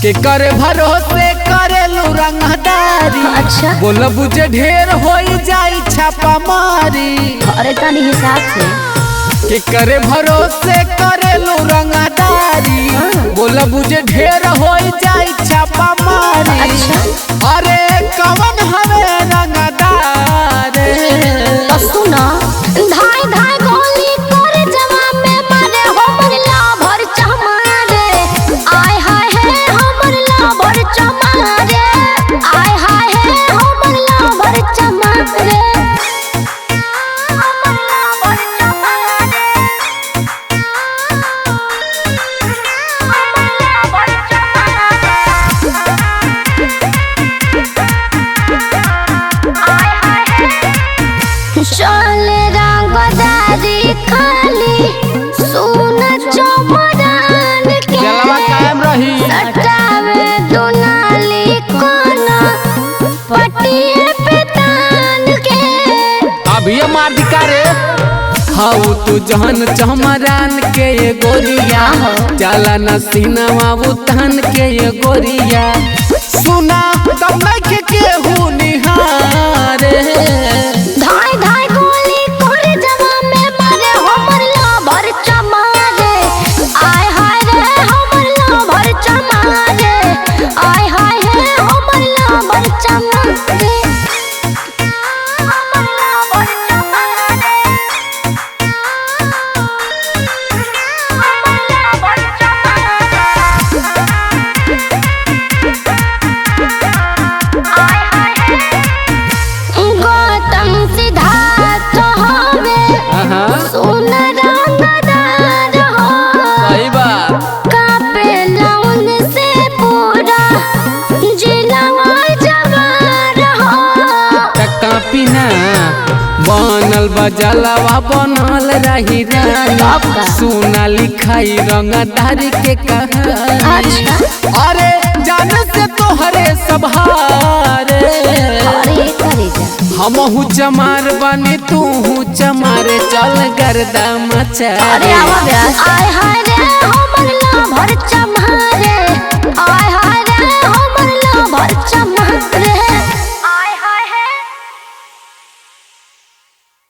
के करे भरोसे करेलू रंगदारी। अच्छा बोल बुझे ढेर हो जाई छापा मारी। अरे तनी हिसाब से के करे भरोसे करेलू रंगदारी। बोल बुझे ढेर हो जाई छापा मारी। अच्छा अरे कवन हवे रंगदार तो सुना धाय धाय गोली करे जवा में मारे हमर लाभर चमारे। आय हाय है हमर लाभर चमारे। आय हाय है हमर लाभर चमारे। हमर लाभर चमारे। हमर लाभर चले रंगदारी खाली सुन चौमरान के। जलवा कायम रही। सटावे दुनाली कोना पटिए पे तान के। अभी मार दिकारे हाउ तू जहन चमरान के ये गोरिया। चला न सीनावा उतान के ये गोरिया। सुना तब नहीं केहू निहारे। धाय धाय गोली करे जवा में मारे हमर लाभर चमारे। आय हाय रे हमर लाभर चमारे। आय हाय है हमर लाभर चमारे। हमर लाभर चमारे। हमर लाभर चमारे। आय हाय गौतम सिद्धार्थ हवे सुन रंगदार हो। सही बात कापे लौन से पूरा जिलावा जवार हो। कापी ना बनल बजलवा बनल रही रानी। सुना लिखाई रंगदारी के कहानी। अरे जाने से तोहरे सभारे। अरे करे जा हमहू चमार बने तू चमार। चल गर्दा मचा। अरे आवा आय हाय रे हमर लाभर चमारे।